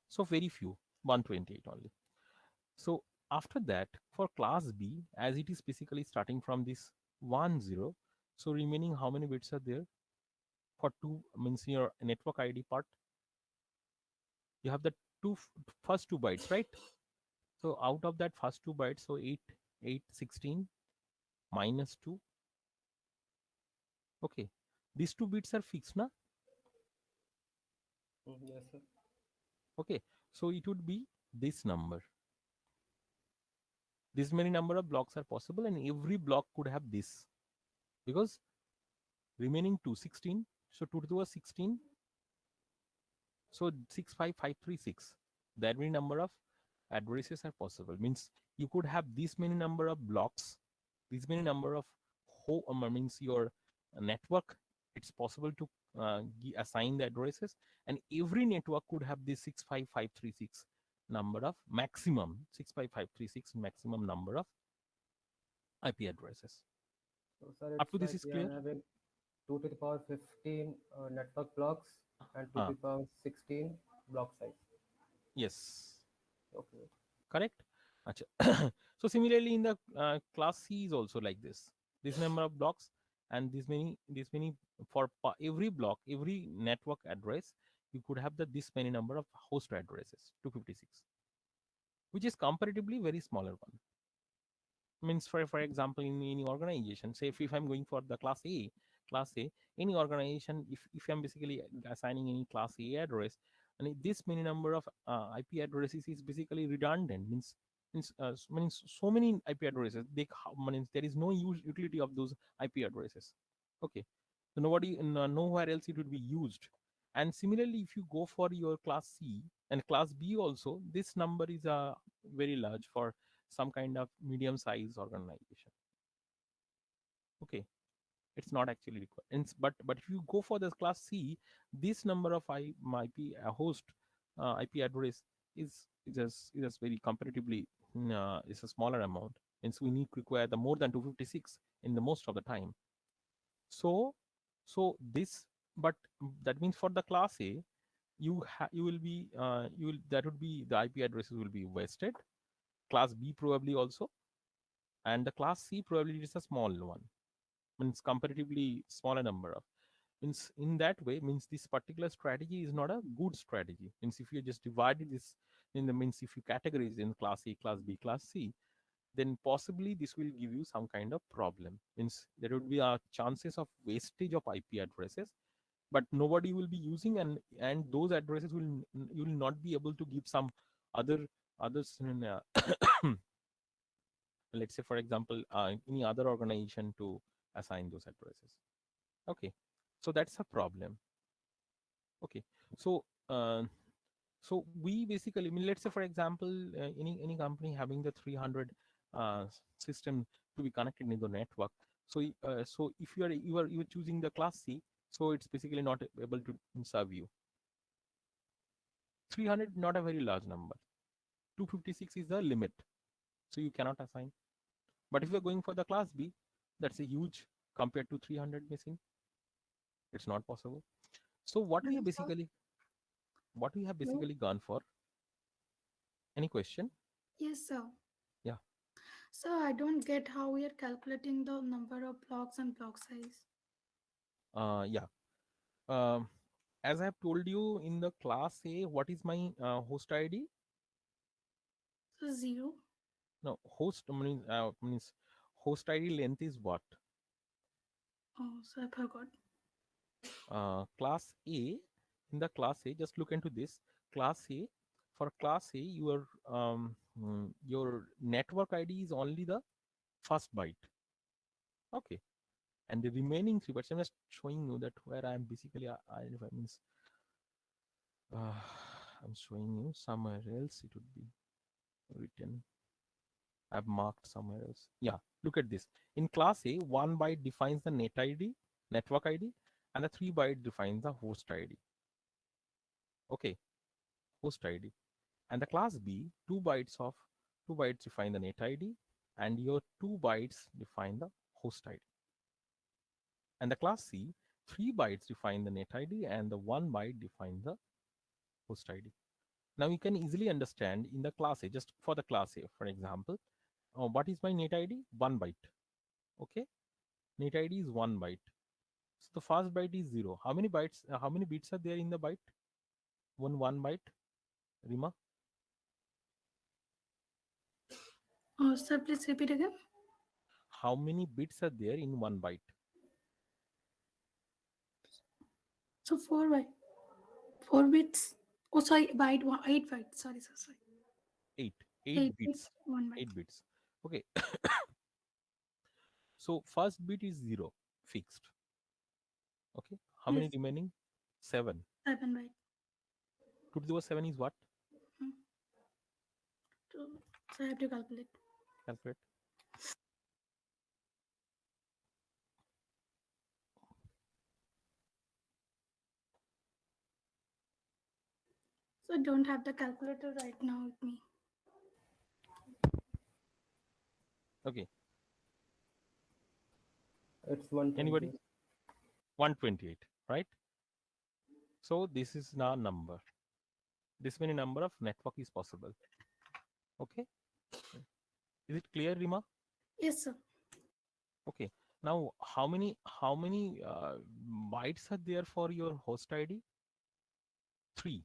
so very few, 128 only. So after that, for class B, as it is basically starting from this 10, so remaining how many bits are there? For two means your network ID part, you have the first 2 bytes, right? So out of that first 2 bytes, so 8 16 minus 2. Okay, these 2 bits are fixed, na? Yes, sir. Okay, so it would be this number. This many number of blocks are possible, and every block could have this, because remaining 2 16. So 2 to the 16, so 65536. That many number of addresses are possible. Means you could have this many number of blocks, this many number of means your network. It's possible to assign the addresses, and every network could have this 65536 number of maximum 65536 maximum number of IP addresses. So sir, Up it's to this like is we are clear. having 2 to the power 15 network blocks and 2 to Huh. the power 16 block size. Yes. Okay. Correct. Acha. So similarly in the class C is also like this number of blocks, and this many for every block, every network address, you could have this many number of host addresses, 256, which is comparatively very smaller one. Means for example, in any organization, say if I'm going for the class A, any organization, if I'm basically assigning any class A address, and this many number of IP addresses is basically redundant. Means so many IP addresses, means there is no utility of those IP addresses. Okay, so nowhere else it would be used. And similarly, if you go for your class C and class B also, this number is very large for some kind of medium size organization. Okay, it's not actually required. But if you go for this class C, this number of IP host IP address is just very comparatively is a smaller amount. Means we need to require the more than 256 in the most of the time. So this, but that means for the class A, you will be you will that would be the IP addresses will be wasted. Class B probably also, and the class C probably is a small one. Means comparatively smaller number of, means in that way, means this particular strategy is not a good strategy. Means if you just divided this in the, means if you categorize in class A, class B, class C, then possibly this will give you some kind of problem. Means there would be a chances of wastage of IP addresses, but nobody will be using, and those addresses you will not be able to give some other others in, let's say for example any other organization to assign those addresses. Okay, so that's a problem. Okay, so so we basically, I mean, let's say for example any company having the 300 system to be connected in the network. So so if you are choosing the class C, so it's basically not able to serve you. 300 not a very large number. 256 is the limit, so you cannot assign. But if you're going for the class B, that's a huge compared to 300 missing. It's not possible. So Yes, sir. what we have Hello? basically gone for. Any question? Yes, sir. Yeah. So I don't get how we are calculating the number of blocks and block size. Yeah. Um, as I have told you in the class A, what is my host ID? So zero. No, means host ID length is what? Oh, so I forgot. Class A. In the class A, just look into this. Class A. For class A, your network ID is only the first byte. Okay, and the remaining three bytes. I'm just showing you that where I am basically identify means. Uh, I'm showing you somewhere else. It would be written. I've marked somewhere else. Yeah, look at this. In class A, 1 byte defines the net ID, network ID, and the 3 byte defines the host ID. Okay, host ID. And the class B, 2 bytes define the net ID, and your 2 bytes define the host ID. And the class C, 3 bytes define the net ID, and the 1 byte define the host ID. Now you can easily understand in the class A, just for the class A, for example, what is my net ID? 1 byte. Okay, net ID is 1 byte. So the first byte is zero. How many bytes? How many bits are there in the byte? One byte. Rima, Oh, sir, please repeat again. how many bits are there in 1 byte? So 4 bits. Oh, sorry, byte, 8 bytes. Sorry, sir, sorry. Eight. Eight Eight bits, bits. 1 byte. 8 bits. Okay. So first bit is zero, fixed. Okay. How many Yes, remaining? Seven. 7 byte. 2 to the 7 is what? Hmm. So, so I have to calculate. Calculate. So I don't have the calculator right now with me. Okay. It's Anybody? 120. 128, right? So this is now number. This many number of network is possible. Okay, is it clear, Rima? Yes, sir. Okay. Now, how many bytes are there for your host ID? Three,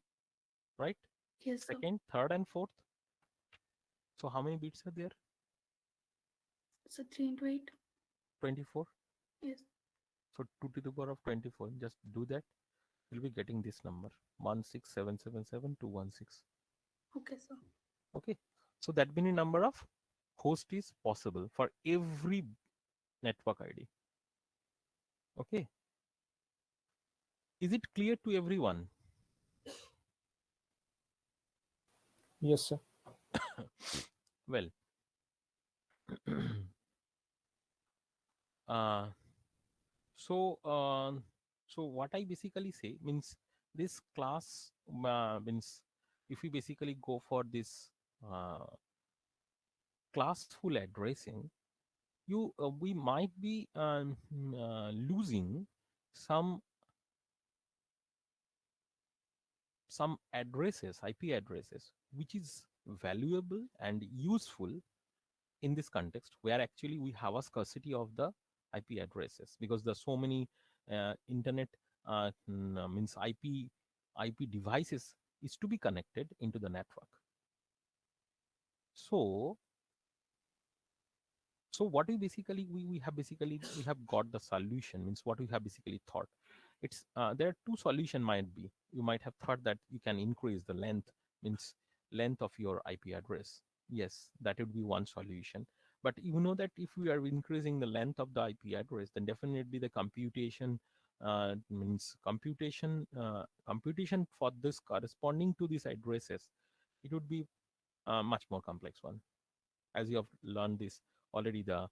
right? Yes, sir. Second, third, and fourth. So how many bits are there? So 3 into 8. 24. Yes. So 2 to the power of 24. Just do that. You'll be getting this number 16777 Okay, sir. Okay. So that many number of host is possible for every network ID. Okay. Is it clear to everyone? Yes, sir. Well, uh, so so what I basically say means this class means if we basically go for this uh, classful addressing, you we might be losing some addresses, IP addresses, which is valuable and useful in this context, where actually we have a scarcity of the IP addresses because there's so many internet means IP devices is to be connected into the network. So what we have basically we have got the solution means what we have basically thought it's there are two solution might be you might have thought that you can increase the length means length of your IP address. Yes, that would be one solution, but you know that if we are increasing the length of the IP address, then definitely the computation means computation for this corresponding to these addresses, it would be a much more complex one. As you have learned this already, the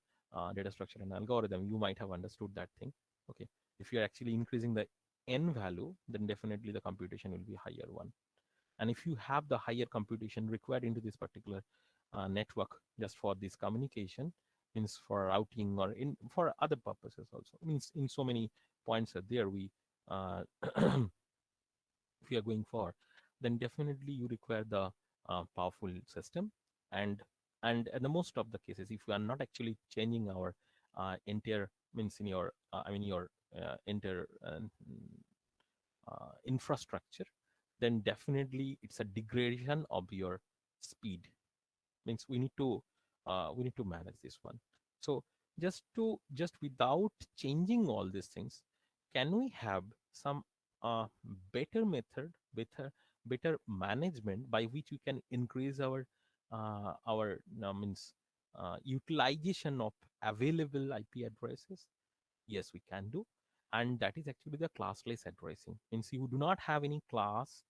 data structure and algorithm, you might have understood that thing. Okay, if you're actually increasing the n value, then definitely the computation will be higher one. And if you have the higher computation required into this particular network just for this communication, means for routing or in for other purposes also, means in so many points are there we uh, if you are going for, then definitely you require the powerful system. and and the most of the cases, if you are not actually changing our entire means in your I mean your entire infrastructure, then definitely it's a degradation of your speed. Means we need to manage this one. So just without changing all these things, can we have some better method, better management by which we can increase our means utilization of available IP addresses? Yes, we can do. And that is actually the classless addressing. Means you do not have any class.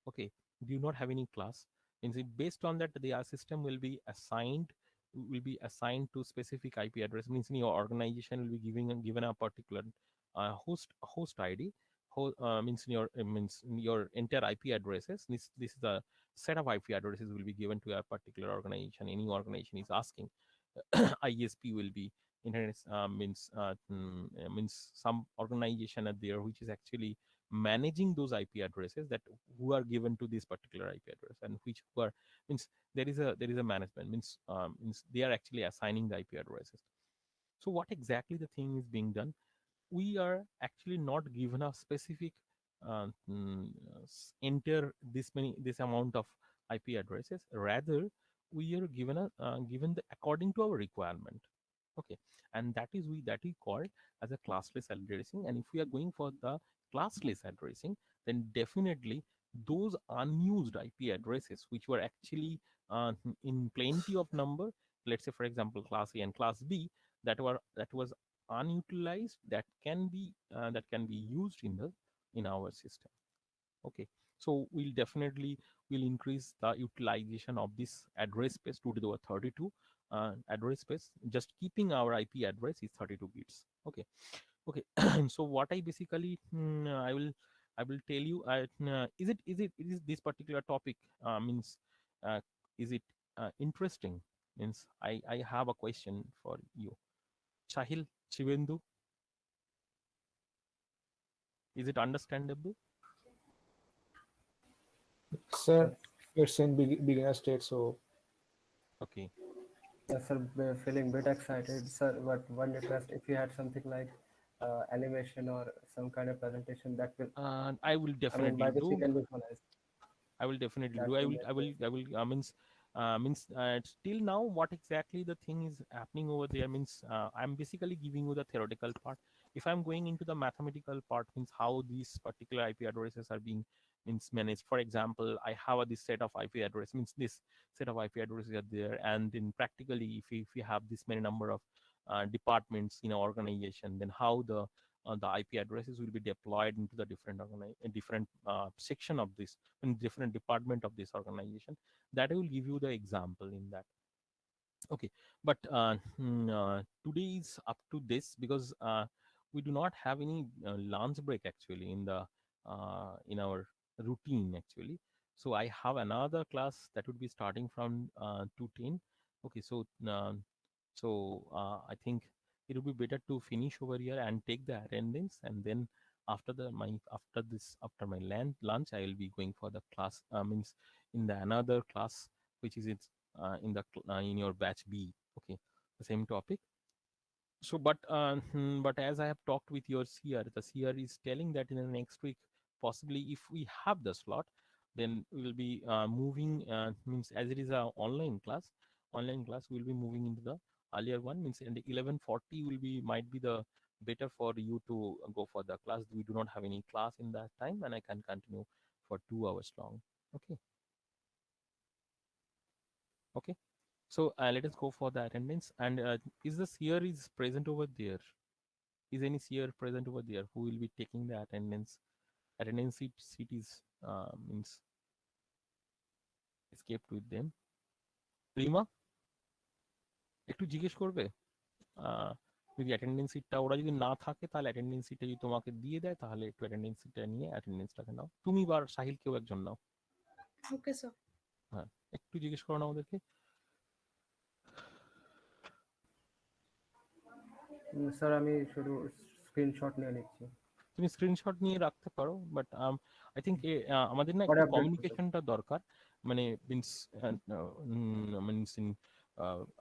Okay, do not have any class. Means based on that, the system will be assigned to specific IP address. Means in your organization will be given a particular host ID. Means in your means in your entire IP addresses. This is the set of IP addresses will be given to a particular organization. Any organization is asking, ISP will be internet means some organization are there which is actually managing those IP addresses that who are given to this particular IP address, and which who are means there is a management means they are actually assigning the IP addresses. So what exactly the thing is being done? We are actually not given a specific enter this amount of IP addresses. Rather, we are given the according to our requirement. Okay, and that we call as a classless addressing. And if we are going for the classless addressing, then definitely those unused IP addresses which were actually in plenty of number, let's say for example class A and class B, that was unutilized, that can be used in our system. Okay, so we'll definitely will increase the utilization of this address space 2 to the power 32 address space. Just keeping our IP address is 32 bits. Okay, okay. So what I basically I will tell you, is this particular topic means uh, is it interesting? Means I have a question for you, Sahil, Chivendu. Is it understandable? Sir, Yes. it's in beginner state, so Okay. Yes, sir. We're feeling bit excited, sir. But one request, if you had something like animation or some kind of presentation, that will, I will I mean, definitely by which we do. can visualize, I will definitely that do. will make it. Means till now, what exactly the thing is happening over there means I'm basically giving you the theoretical part. If I'm going into the mathematical part, means how these particular IP addresses are being means managed. For example, I have this set of IP address means this set of IP addresses are there, and in practically, if you have this many number of departments in an organization, then how the IP addresses will be deployed into the different section of this in different department of this organization. That I will give you the example in that. Okay, but today is up to this because we do not have any lunch break actually in our routine actually. So I have another class that would be starting from 2:10. Okay, so I think it would be better to finish over here and take the attendance, and then after my lunch I will be going for the class. Means in the another class which is in your batch B. Okay, the same topic. So, but as I have talked with your CR, the CR is telling that in the next week, possibly if we have the slot, then we will be moving. Means as it is a online class, we will be moving into the earlier one. Means in the 11:40 will be might be the better for you to go for the class. We do not have any class in that time, and I can continue for 2 hours long. Okay, okay. So let us go for the attendance. And is the seer is present over there? Is any seer present over there who will be taking the attendance? Attendance seat is means escaped with them. Rima একটু জিজ্ঞেস করবে যদি attendance সিটটা ওরা যদি না থাকে তাহলে অ্যাটেন্ডেন্স সিটটা যদি তোমাকে দিয়ে দেয় তাহলে একটু অ্যাটেন্ডেন্স সিটটা নিয়ে অ্যাটেন্ডেন্সটাকে নাও। তুমি বা সাহিল কেউ একজন নাও। Okay, sir. হ্যাঁ, একটু জিজ্ঞেস করো না আমাদেরকে। স্যার আমি শুধু স্ক্রিনশট নিয়ে নিচ্ছি। তুমি স্ক্রিনশট নিয়ে রাখতে পারো, বাট আই থিঙ্ক আমাদের না পরে একটু আপডেট করতে। কমিউনিকেশনটা দরকার। মানে মিনস মিনস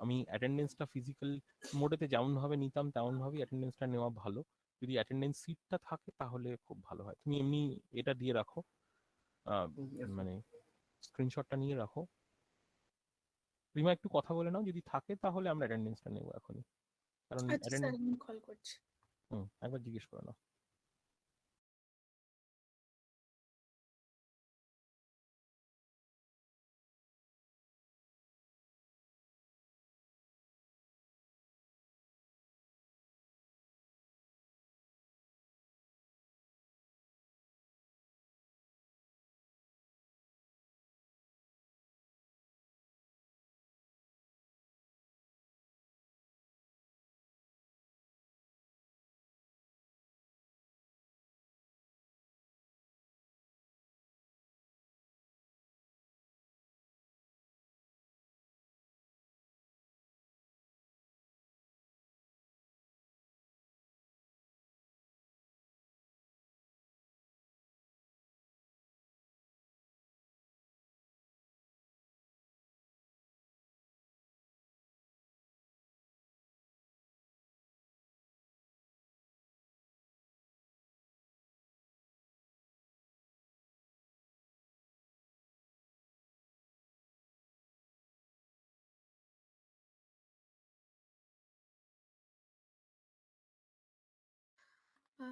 আমি অ্যাটেন্ডেন্সটা ফিজিক্যাল মোডেতে যেমনভাবে নিতাম তেমনভাবেই অ্যাটেন্ডেন্সটা নেওয়া ভালো। যদি অ্যাটেন্ডেন্স সিটটা থাকে তাহলে খুব ভালো হয়। তুমি এমনি এটা দিয়ে রাখো, আহ, Yes, sir. মানে স্ক্রিনশটটা নিয়ে রাখো। রিমা একটু কথা বলে নাও, যদি থাকে তাহলে আমরা অ্যাটেন্ডেন্সটা নেবো এখনই, কারণ আচ্ছা স্যার, আমি কল করছি। একবার জিজ্ঞেস করে নাও।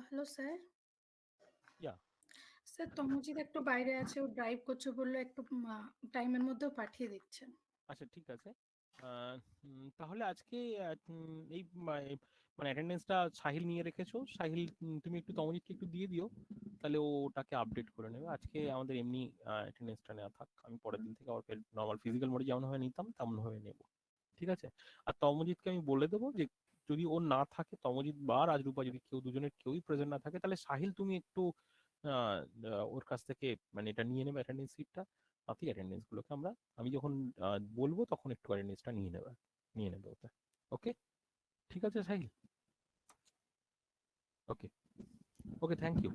Hello sir. Yeah, sir Tamajit একটু বাইরে আছে, ও ড্রাইভ করছে, বললো একটু টাইমের মধ্যেও পাঠিয়ে দিচ্ছেন। আচ্ছা ঠিক আছে। তাহলে আজকে এই মানে অ্যাটেন্ডেন্সটা সাহিল নিয়ে রেখেছো। সাহিল, তুমি একটু তমজিৎকে একটু দিয়ে দিও, তাহলে ও ওটাকে আপডেট করে নেবে। আজকে আমাদের এমনি অ্যাটেন্ডেন্সটা নেওয়া থাক, আমি পরের দিন থেকে আবার নর্মাল ফিজিক্যাল মোডে যেমনভাবে নিতাম তেমনভাবে নেব। ঠিক আছে? আর তমজিৎকে আমি বলে দেবো যে যদি ও না থাকে, তমজিৎ বা রাজরূপা যদি কেউ দুজনের কেউই প্রেজেন্ট না থাকে, তাহলে সাহিল তুমি একটু আহ, ওর কাছ থেকে মানে এটা নিয়ে নেবে অ্যাটেন্ডেন্স সিটটা। বাকি অ্যাটেন্ডেন্স গুলোকে আমি যখন বলবো তখন একটু অ্যাটেন্ডেন্সটা নিয়ে নেবে ওটা। ওকে, ঠিক আছে সাহিল? ওকে, Okay, thank you.